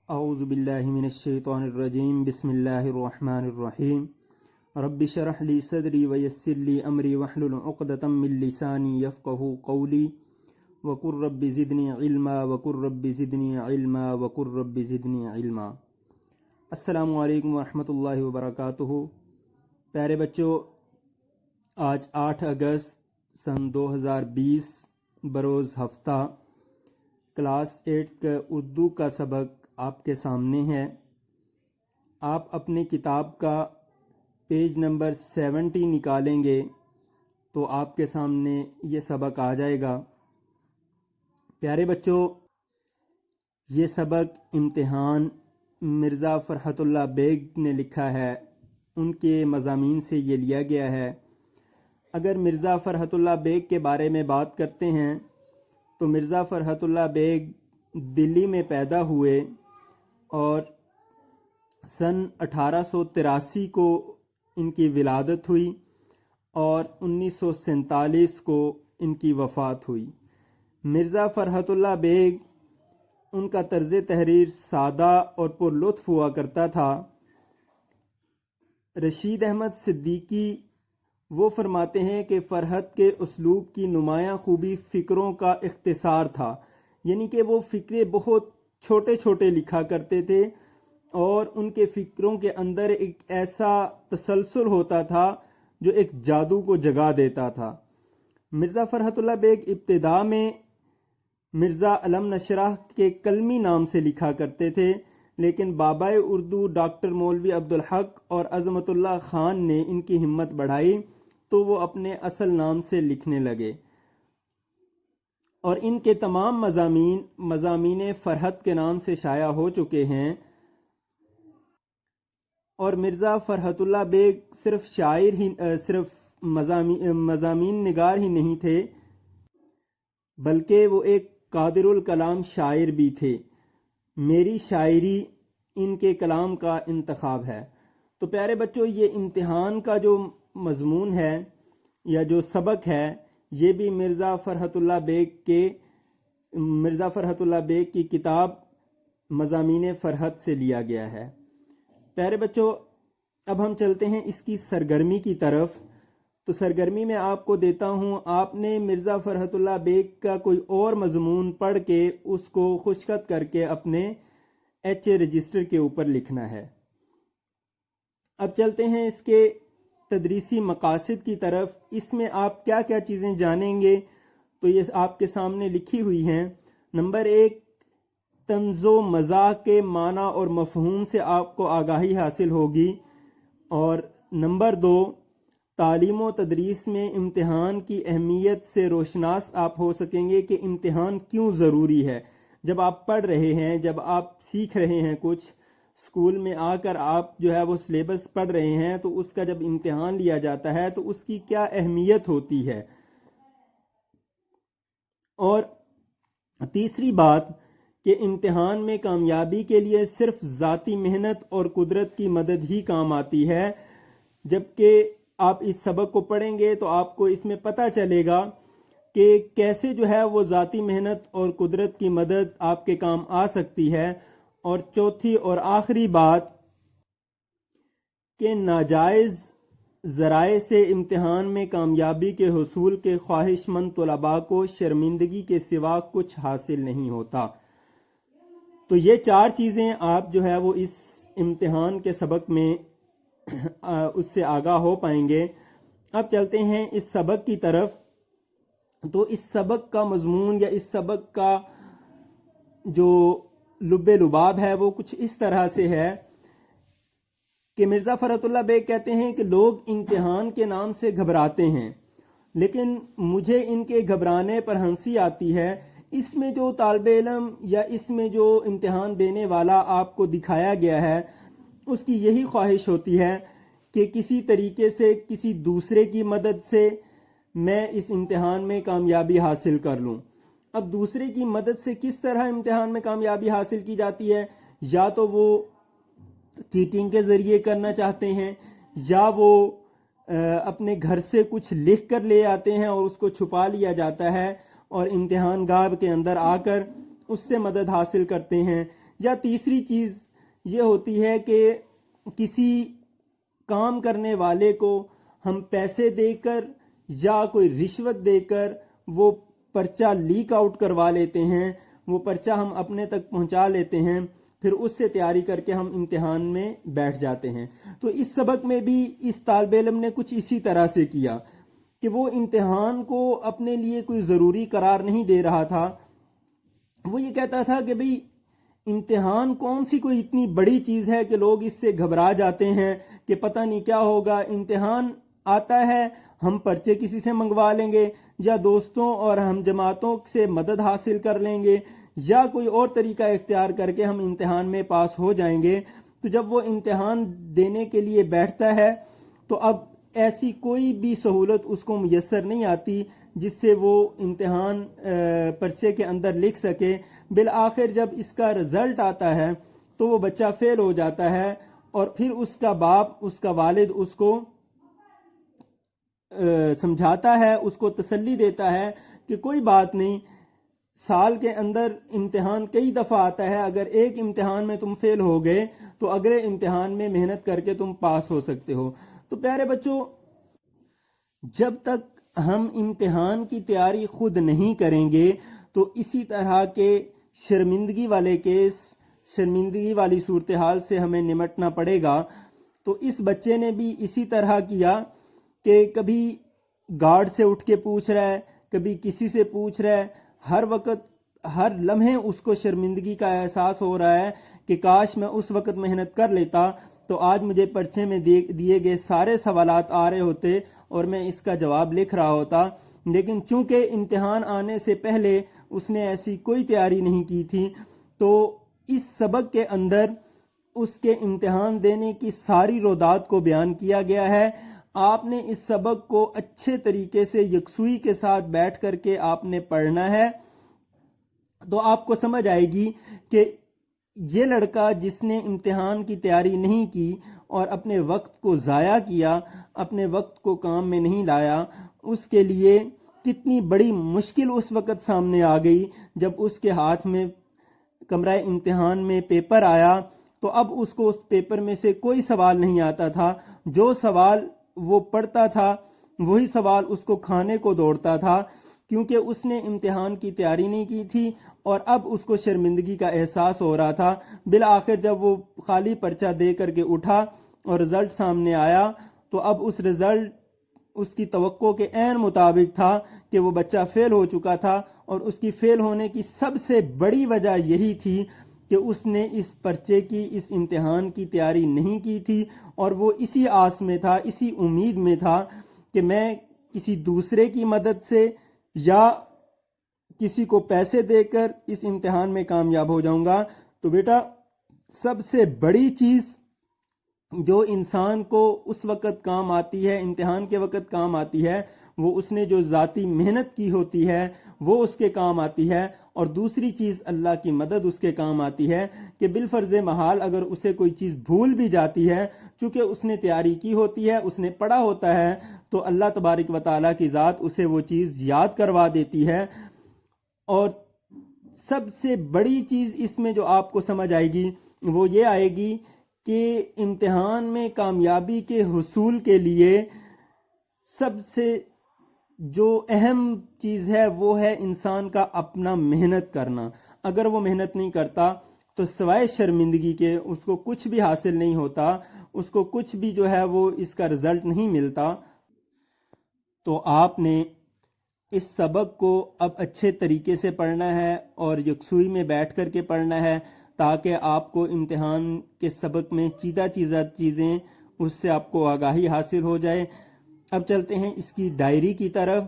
اعوذ باللہ من الشیطان الرجیم بسم اللہ الرحمن الرحیم رب اشرح لی صدری ویسر لی امری واحلل عقدۃ من لسانی یفقہوا قولی وقل رب زدنی علما وقل رب زدنی علما وقل رب زدنی علما۔ السلام علیکم ورحمۃ اللہ وبرکاتہ۔ پیارے بچوں، آج 8 اگست سن 2020 بروز ہفتہ کلاس 8 کا اردو کا سبق آپ کے سامنے ہے۔ آپ اپنے کتاب کا پیج نمبر 70 نکالیں گے تو آپ کے سامنے یہ سبق آ جائے گا۔ پیارے بچوں، یہ سبق امتحان مرزا فرحت اللہ بیگ نے لکھا ہے، ان کے مضامین سے یہ لیا گیا ہے۔ اگر مرزا فرحت اللہ بیگ کے بارے میں بات کرتے ہیں تو مرزا فرحت اللہ بیگ دلی میں پیدا ہوئے اور سن 1883 کو ان کی ولادت ہوئی اور 1947 کو ان کی وفات ہوئی۔ مرزا فرحت اللہ بیگ، ان کا طرز تحریر سادہ اور پر لطف ہوا کرتا تھا۔ رشید احمد صدیقی وہ فرماتے ہیں کہ فرحت کے اسلوب کی نمایاں خوبی فکروں کا اختصار تھا، یعنی کہ وہ فکرے بہت چھوٹے چھوٹے لکھا کرتے تھے اور ان کے فکروں کے اندر ایک ایسا تسلسل ہوتا تھا جو ایک جادو کو جگا دیتا تھا۔ مرزا فرحت اللہ بیگ ابتدا میں مرزا علم نشرہ کے کلمی نام سے لکھا کرتے تھے، لیکن بابائے اردو ڈاکٹر مولوی عبدالحق اور عظمت اللہ خان نے ان کی ہمت بڑھائی تو وہ اپنے اصل نام سے لکھنے لگے، اور ان کے تمام مضامین فرحت کے نام سے شائع ہو چکے ہیں۔ اور مرزا فرحت اللہ بیگ صرف شاعر ہی صرف مضامین نگار ہی نہیں تھے، بلکہ وہ ایک قادر الکلام شاعر بھی تھے۔ میری شاعری ان کے کلام کا انتخاب ہے۔ تو پیارے بچوں، یہ امتحان کا جو مضمون ہے یا جو سبق ہے، یہ بھی مرزا فرحت اللہ بیگ کی کتاب مضامین فرحت سے لیا گیا ہے۔ پیارے بچوں، اب ہم چلتے ہیں اس کی سرگرمی کی طرف۔ تو سرگرمی میں آپ کو دیتا ہوں، آپ نے مرزا فرحت اللہ بیگ کا کوئی اور مضمون پڑھ کے اس کو خشخط کر کے اپنے ایچ اے رجسٹر کے اوپر لکھنا ہے۔ اب چلتے ہیں اس کے تدریسی مقاصد کی طرف۔ اس میں آپ کیا کیا چیزیں جانیں گے تو یہ آپ کے سامنے لکھی ہوئی ہیں۔ نمبر 1، طنز و مزاح کے معنی اور مفہوم سے آپ کو آگاہی حاصل ہوگی، اور نمبر 2، تعلیم و تدریس میں امتحان کی اہمیت سے روشناس آپ ہو سکیں گے کہ امتحان کیوں ضروری ہے۔ جب آپ پڑھ رہے ہیں، جب آپ سیکھ رہے ہیں کچھ، اسکول میں آ کر آپ جو ہے وہ سلیبس پڑھ رہے ہیں، تو اس کا جب امتحان لیا جاتا ہے تو اس کی کیا اہمیت ہوتی ہے۔ اور تیسری بات کہ امتحان میں کامیابی کے لیے صرف ذاتی محنت اور قدرت کی مدد ہی کام آتی ہے۔ جبکہ آپ اس سبق کو پڑھیں گے تو آپ کو اس میں پتہ چلے گا کہ کیسے جو ہے وہ ذاتی محنت اور قدرت کی مدد آپ کے کام آ سکتی ہے۔ اور چوتھی اور آخری بات کہ ناجائز ذرائع سے امتحان میں کامیابی کے حصول کے خواہش مند طلباء کو شرمندگی کے سوا کچھ حاصل نہیں ہوتا۔ تو یہ 4 چیزیں آپ جو ہے وہ اس امتحان کے سبق میں اس سے آگاہ ہو پائیں گے۔ اب چلتے ہیں اس سبق کی طرف۔ تو اس سبق کا مضمون یا اس سبق کا جو لب لباب ہے وہ کچھ اس طرح سے ہے کہ مرزا فرحت اللہ بیگ کہتے ہیں کہ لوگ امتحان کے نام سے گھبراتے ہیں، لیکن مجھے ان کے گھبرانے پر ہنسی آتی ہے۔ اس میں جو طالب علم یا اس میں جو امتحان دینے والا آپ کو دکھایا گیا ہے، اس کی یہی خواہش ہوتی ہے کہ کسی طریقے سے کسی دوسرے کی مدد سے میں اس امتحان میں کامیابی حاصل کر لوں۔ اب دوسرے کی مدد سے کس طرح امتحان میں کامیابی حاصل کی جاتی ہے؟ یا تو وہ چیٹنگ کے ذریعے کرنا چاہتے ہیں، یا وہ اپنے گھر سے کچھ لکھ کر لے آتے ہیں اور اس کو چھپا لیا جاتا ہے اور امتحان گاہ کے اندر آ کر اس سے مدد حاصل کرتے ہیں، یا تیسری چیز یہ ہوتی ہے کہ کسی کام کرنے والے کو ہم پیسے دے کر یا کوئی رشوت دے کر وہ پرچہ لیک آؤٹ کروا لیتے ہیں، وہ پرچہ ہم اپنے تک پہنچا لیتے ہیں، پھر اس سے تیاری کر کے ہم امتحان میں بیٹھ جاتے ہیں۔ تو اس سبق میں بھی اس طالب علم نے کچھ اسی طرح سے کیا کہ وہ امتحان کو اپنے لیے کوئی ضروری قرار نہیں دے رہا تھا۔ وہ یہ کہتا تھا کہ بھئی امتحان کون سی کوئی اتنی بڑی چیز ہے کہ لوگ اس سے گھبرا جاتے ہیں کہ پتہ نہیں کیا ہوگا، امتحان آتا ہے ہم پرچے کسی سے منگوا لیں گے یا دوستوں اور ہم جماعتوں سے مدد حاصل کر لیں گے یا کوئی اور طریقہ اختیار کر کے ہم امتحان میں پاس ہو جائیں گے۔ تو جب وہ امتحان دینے کے لیے بیٹھتا ہے تو اب ایسی کوئی بھی سہولت اس کو میسر نہیں آتی جس سے وہ امتحان پرچے کے اندر لکھ سکے۔ بالآخر جب اس کا رزلٹ آتا ہے تو وہ بچہ فیل ہو جاتا ہے، اور پھر اس کا باپ، اس کا والد اس کو سمجھاتا ہے، اس کو تسلی دیتا ہے کہ کوئی بات نہیں، سال کے اندر امتحان کئی دفعہ آتا ہے، اگر ایک امتحان میں تم فیل ہو گئے تو اگلے امتحان میں محنت کر کے تم پاس ہو سکتے ہو۔ تو پیارے بچوں، جب تک ہم امتحان کی تیاری خود نہیں کریں گے تو اسی طرح کے شرمندگی والے کیس، شرمندگی والی صورتحال سے ہمیں نمٹنا پڑے گا۔ تو اس بچے نے بھی اسی طرح کیا کہ کبھی گارڈ سے اٹھ کے پوچھ رہا ہے، کبھی کسی سے پوچھ رہا ہے، ہر وقت ہر لمحے اس کو شرمندگی کا احساس ہو رہا ہے کہ کاش میں اس وقت محنت کر لیتا تو آج مجھے پرچے میں دیے گئے سارے سوالات آ رہے ہوتے اور میں اس کا جواب لکھ رہا ہوتا۔ لیکن چونکہ امتحان آنے سے پہلے اس نے ایسی کوئی تیاری نہیں کی تھی، تو اس سبق کے اندر اس کے امتحان دینے کی ساری رودات کو بیان کیا گیا ہے۔ آپ نے اس سبق کو اچھے طریقے سے یکسوئی کے ساتھ بیٹھ کر کے آپ نے پڑھنا ہے، تو آپ کو سمجھ آئے گی کہ یہ لڑکا جس نے امتحان کی تیاری نہیں کی اور اپنے وقت کو ضائع کیا، اپنے وقت کو کام میں نہیں لایا، اس کے لیے کتنی بڑی مشکل اس وقت سامنے آ گئی جب اس کے ہاتھ میں کمرہ امتحان میں پیپر آیا تو اب اس کو اس پیپر میں سے کوئی سوال نہیں آتا تھا۔ جو سوال وہ پڑھتا تھا وہی سوال اس کو کھانے کو دوڑتا تھا، کیونکہ اس نے امتحان کی تیاری نہیں کی تھی اور اب اس کو شرمندگی کا احساس ہو رہا تھا۔ بالآخر جب وہ خالی پرچہ دے کر کے اٹھا اور رزلٹ سامنے آیا تو اب اس رزلٹ اس کی توقع کے عین مطابق تھا کہ وہ بچہ فیل ہو چکا تھا، اور اس کی فیل ہونے کی سب سے بڑی وجہ یہی تھی کہ اس نے اس پرچے کی، اس امتحان کی تیاری نہیں کی تھی، اور وہ اسی آس میں تھا، اسی امید میں تھا کہ میں کسی دوسرے کی مدد سے یا کسی کو پیسے دے کر اس امتحان میں کامیاب ہو جاؤں گا۔ تو بیٹا، سب سے بڑی چیز جو انسان کو اس وقت کام آتی ہے، امتحان کے وقت کام آتی ہے، وہ اس نے جو ذاتی محنت کی ہوتی ہے وہ اس کے کام آتی ہے، اور دوسری چیز اللہ کی مدد اس کے کام آتی ہے کہ بالفرض محال اگر اسے کوئی چیز بھول بھی جاتی ہے، چونکہ اس نے تیاری کی ہوتی ہے، اس نے پڑھا ہوتا ہے، تو اللہ تبارک و تعالیٰ کی ذات اسے وہ چیز یاد کروا دیتی ہے۔ اور سب سے بڑی چیز اس میں جو آپ کو سمجھ آئے گی وہ یہ آئے گی کہ امتحان میں کامیابی کے حصول کے لیے سب سے جو اہم چیز ہے وہ ہے انسان کا اپنا محنت کرنا۔ اگر وہ محنت نہیں کرتا تو سوائے شرمندگی کے اس کو کچھ بھی حاصل نہیں ہوتا، اس کو کچھ بھی جو ہے وہ اس کا رزلٹ نہیں ملتا۔ تو آپ نے اس سبق کو اب اچھے طریقے سے پڑھنا ہے اور یکسوئی میں بیٹھ کر کے پڑھنا ہے، تاکہ آپ کو امتحان کے سبق میں چیدہ چیزیں اس سے آپ کو آگاہی حاصل ہو جائے۔ اب چلتے ہیں اس کی ڈائری کی طرف۔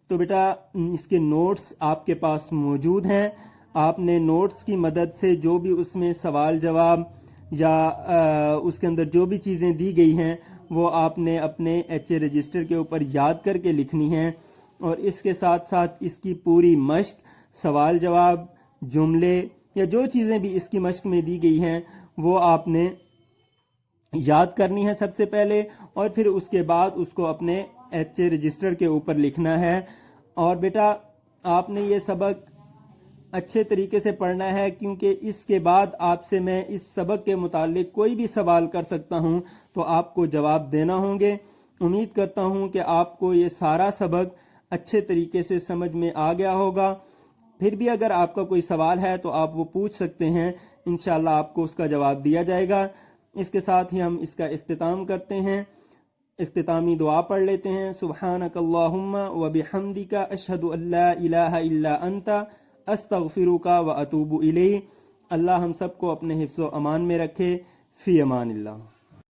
تو بیٹا، اس کے نوٹس آپ کے پاس موجود ہیں۔ آپ نے نوٹس کی مدد سے جو بھی اس میں سوال جواب یا اس کے اندر جو بھی چیزیں دی گئی ہیں وہ آپ نے اپنے ایچ اے رجسٹر کے اوپر یاد کر کے لکھنی ہیں، اور اس کے ساتھ ساتھ اس کی پوری مشق، سوال جواب، جملے یا جو چیزیں بھی اس کی مشق میں دی گئی ہیں وہ آپ نے یاد کرنی ہے سب سے پہلے، اور پھر اس کے بعد اس کو اپنے ایچ اے رجسٹر کے اوپر لکھنا ہے۔ اور بیٹا، آپ نے یہ سبق اچھے طریقے سے پڑھنا ہے، کیونکہ اس کے بعد آپ سے میں اس سبق کے متعلق کوئی بھی سوال کر سکتا ہوں تو آپ کو جواب دینا ہوں گے۔ امید کرتا ہوں کہ آپ کو یہ سارا سبق اچھے طریقے سے سمجھ میں آ گیا ہوگا۔ پھر بھی اگر آپ کا کوئی سوال ہے تو آپ وہ پوچھ سکتے ہیں، انشاءاللہ آپ کو اس کا جواب دیا جائے گا۔ اس کے ساتھ ہی ہم اس کا اختتام کرتے ہیں۔ اختتامی دعا پڑھ لیتے ہیں۔ سبحانک اللہم و بحمدک اشہد ان لا الہ الا انت استغفرک و اتوب الیک۔ اللہ ہم سب کو اپنے حفظ و امان میں رکھے۔ فی امان اللہ۔